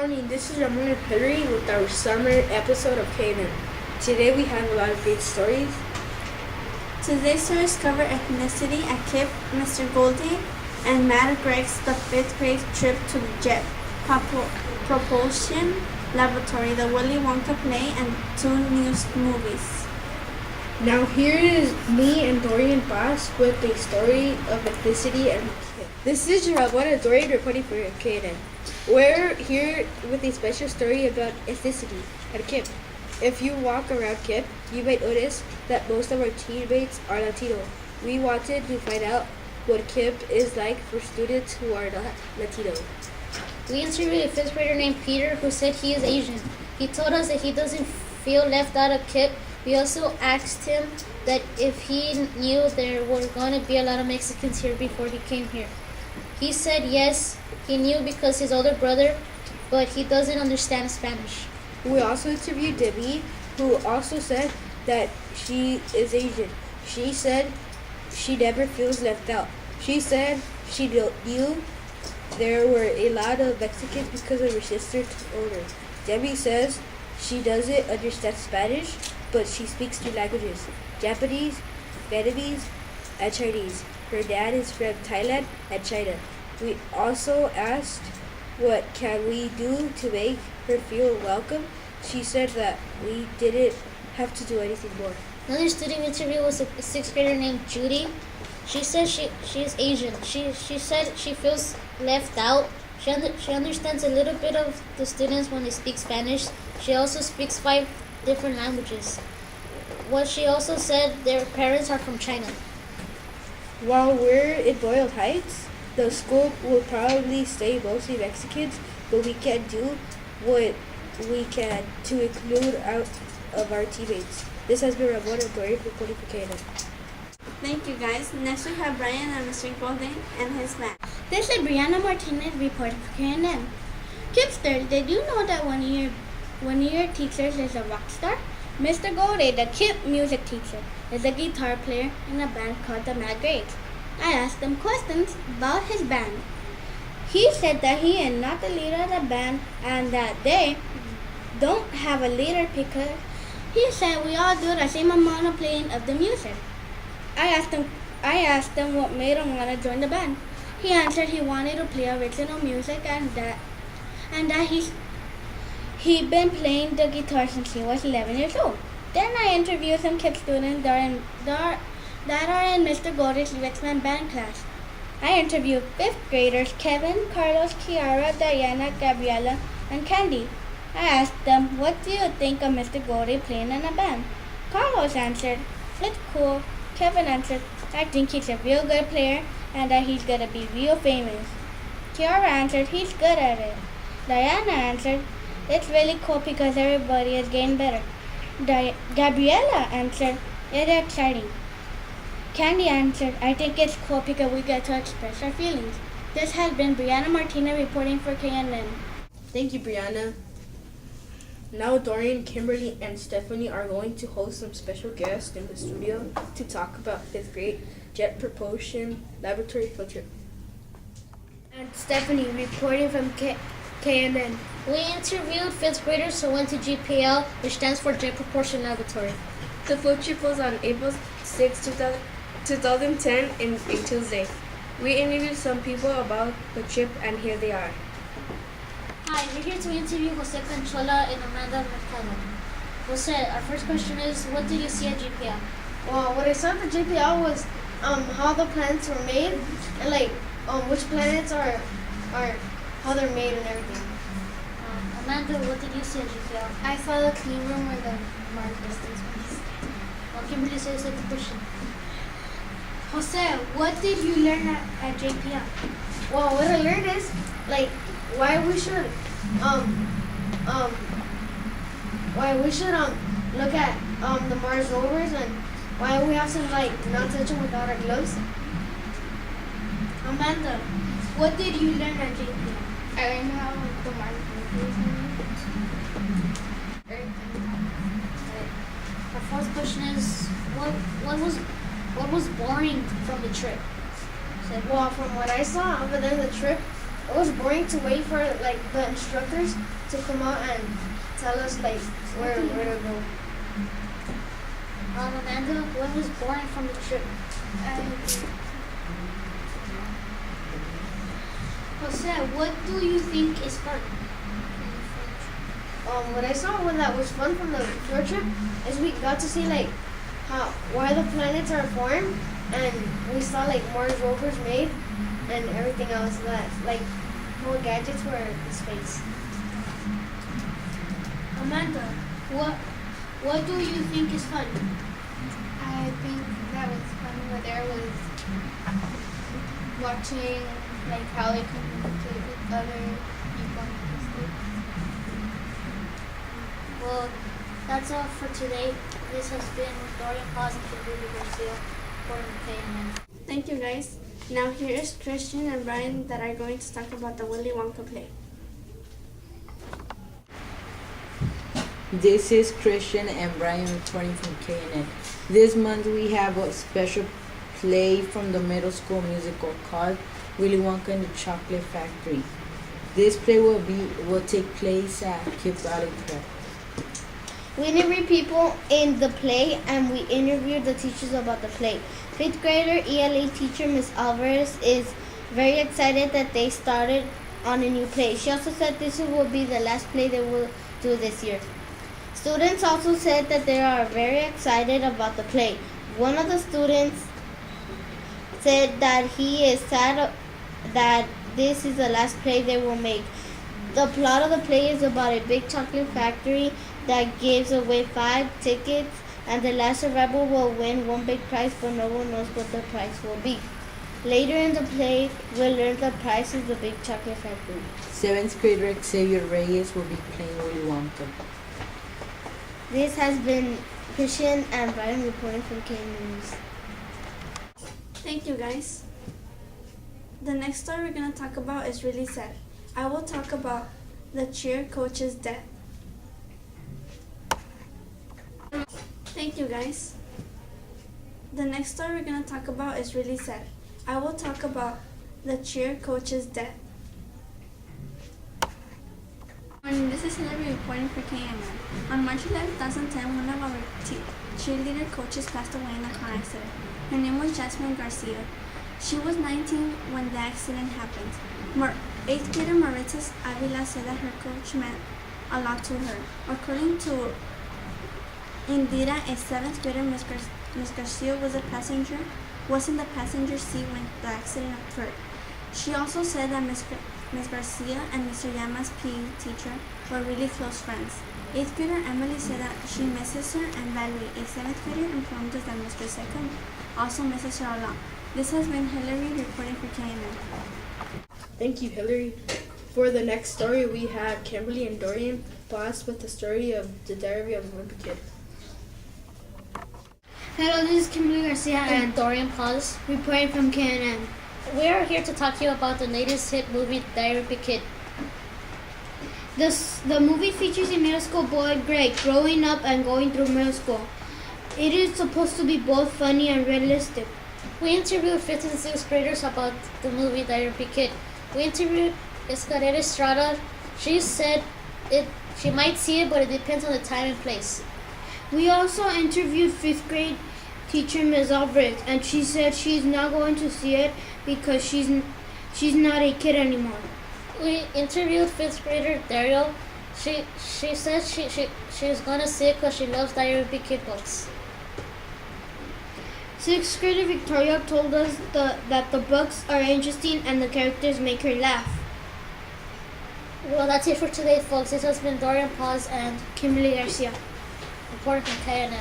morning, this is Ramon and Hillary with our summer episode of KNN. Today we have a lot of great stories. Today's stories cover ethnicity at KIP, Mr. Goldie, and Matt Greg's the 5th grade trip to the Jet Propulsion Laboratory, the Willy Wonka play, and 2 new movies. Now here is me and Dorian Bass with a story of ethnicity and KIP. This is Ramon and Dorian reporting for KNN. We're here with a special story about ethnicity at KIP. If you walk around KIP, you might notice that most of our teammates are Latino. We wanted to find out what KIP is like for students who are not Latino. We interviewed a 5th grader named Peter who said he is Asian. He told us that he doesn't feel left out of KIP. We also asked him that if he knew there were going to be a lot of Mexicans here before he came here. He said yes, he knew because his older brother, but he doesn't understand Spanish. We also interviewed Debbie, who also said that she is Asian. She said she never feels left out. She said she knew there were a lot of Mexicans because of her sister told her. Debbie says she doesn't understand Spanish, but she speaks 2 languages, Japanese, Vietnamese, and Chinese. Her dad is from Thailand and China. We also asked what can we do to make her feel welcome. She said that we didn't have to do anything more. Another student interview was a 6th grader named Judy. She said she is Asian. She said she feels left out. She understands a little bit of the students when they speak Spanish. She also speaks 5 different languages. What she also said, their parents are from China. While we're in Boyle Heights, the school will probably stay mostly Mexicans, but we can do what we can to include out of our teammates. This has been Ramon and Dorian reporting for KNN. Thank you guys. Next we have Brian and Mr. Goldie and his man. This is Brianna Martinez reporting for KNN. Kipsters, did you know that one of your teachers is a rock star? Mr. Goldie, the KIP music teacher, is a guitar player in a band called the Mad Grades. I asked him questions about his band. He said that he is not the leader of the band and that they don't have a leader because he said we all do the same amount of playing of the music. I asked him what made him want to join the band. He answered he wanted to play original music and that he'd been playing the guitar since he was 11 years old. Then I interviewed some KIP students that are in Mr. Goldie's Lyricsman band class. I interviewed 5th graders Kevin, Carlos, Kiara, Diana, Gabriela, and Candy. I asked them, what do you think of Mr. Goldie playing in a band? Carlos answered, it's cool. Kevin answered, I think he's a real good player and that he's gonna be real famous. Kiara answered, he's good at it. Diana answered, it's really cool because everybody is getting better. Gabriela answered, it's exciting. Candy answered, I think it's cool because we get to express our feelings. This has been Brianna Martinez reporting for KNN. Thank you, Brianna. Now Dorian, Kimberly, and Stephanie are going to host some special guests in the studio to talk about 5th grade Jet Propulsion Laboratory field trip. And Stephanie reporting from KNN. We interviewed 5th graders who went to GPL, which stands for Jet Propulsion Laboratory. The field trip was on April 6, 2010, in a Tuesday. We interviewed some people about the trip, and here they are. Hi, we're here to interview Jose Conchola and Amanda Mercado. Jose, our first question is, what did you see at GPL? Well, what I saw at the JPL was how the planets were made and which planets are how they're made and everything. Amanda, what did you see at GPL? I saw the clean room where the Mars distance was. Well, Kimberly says the question. Jose, what did you learn at JPL? Well, what I learned is why we should look at the Mars rovers and why we have to not touch them without our gloves. Amanda, what did you learn at JPL? I learned how the Mars rovers Our fourth question is, what was boring from the trip? Well, from what I saw, other than the trip, it was boring to wait for like the instructors to come out and tell us like where to go. Amanda, what was boring from the trip? Jose, what do you think is fun? What I saw when that was fun from the field trip is we got to see like why the planets are formed, and we saw like Mars rovers made and everything else that like more gadgets were in space. Amanda, what do you think is fun? I think that was fun where there was watching like how they communicate with other people in the state. Well, that's all for today. This has been Dorian Paz and Kimberly Garcia for KNN. Thank you guys. Now here is Christian and Brian that are going to talk about the Willy Wonka play. This is Christian and Brian reporting from KNN. This month we have a special play from the middle school musical called Willy Wonka and the Chocolate Factory. This play will take place at Kip Valley Prep. We interviewed people in the play and we interviewed the teachers about the play. 5th grader ELA teacher Ms. Alvarez is very excited that they started on a new play. She also said this will be the last play they will do this year. Students also said that they are very excited about the play. One of the students said that he is sad that this is the last play they will make. The plot of the play is about a big chocolate factory that gives away 5 tickets, and the last survivor will win one big prize, but no one knows what the prize will be. Later in the play, we'll learn the prize of the big chocolate factory. 7th grader Xavier Reyes will be playing Willy Wonka. This has been Christian and Brian reporting from KNN News. Thank you guys. The next story we're going to talk about is really sad. I will talk about the cheer coach's death. Thank you guys. The next story we're going to talk about is really sad. I will talk about the cheer coach's death. This is Hillary reporting for KNN. On March 11, 2010, one of our cheerleader coaches passed away in a car accident. Her name was Jasmine Garcia. She was 19 when the accident happened. 8th grader Maritza Avila said that her coach meant a lot to her. According to Indira, a 7th grader, Ms. Garcia was in the passenger seat when the accident occurred. She also said that Ms. Garcia and Mr. Yama's PE teacher were really close friends. 8th grader Emily said that she misses her, and Valerie, a 7th grader, informed us that Mr. Second also misses her a lot. This has been Hillary reporting for KNN. Thank you, Hillary. For the next story, we have Kimberly and Dorian Paz with the story of the Diary of a Wimpy Kid. Hello, this is Kimberly Garcia And Dorian Paz. reporting from KNN. We are here to talk to you about the latest hit movie, Diary of a Kid. The movie features a middle school boy, Greg, growing up and going through middle school. It is supposed to be both funny and realistic. We interviewed 5th and 6th graders about the movie Diary of a Kid. We interviewed Escarera Estrada. She said she might see it, but it depends on the time and place. We also interviewed 5th grade teacher Ms. Alvarez, and she said she's not going to see it because she's not a kid anymore. We interviewed 5th grader Daryl. She said she's gonna see it because she loves Diary of a Kid books. 6th grader Victoria told us that the books are interesting and the characters make her laugh. Well, that's it for today, folks. This has been Dorian Paz and Kimberly Garcia. reporting from KNN.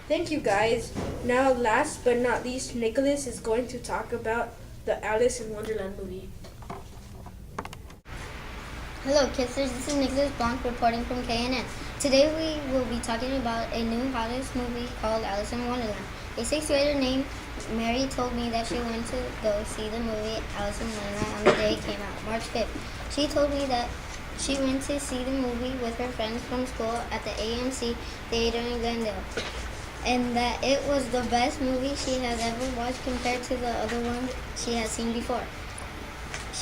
Thank you, guys. Now, last but not least, Nicholas is going to talk about the Alice in Wonderland movie. Hello, Kissers. This is Nicholas Blanc reporting from KNN. Today we will be talking about a new hottest movie called Alice in Wonderland. A 6th grader named Mary told me that she went to go see the movie Alice in Wonderland on the day it came out, March 5th. She told me that she went to see the movie with her friends from school at the AMC Theater in Glendale, and that it was the best movie she has ever watched compared to the other ones she has seen before.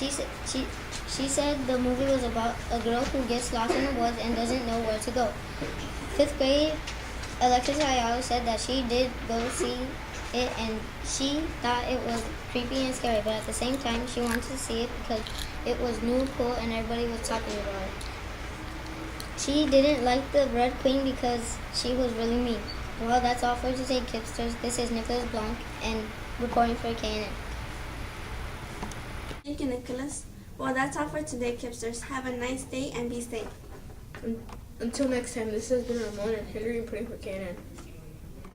She said the movie was about a girl who gets lost in the woods and doesn't know where to go. Fifth grade Alexis Ayala said that she did go see it and she thought it was creepy and scary, but at the same time she wanted to see it because it was new, cool, and everybody was talking about it. She didn't like the Red Queen because she was really mean. Well, that's all for today, Kipsters. This is Nicholas Blanc and reporting for KNN. Thank you, Nicholas. Well, that's all for today, Kipsters. Have a nice day and be safe. Until next time, this has been Ramon and Hillary reporting for KNN.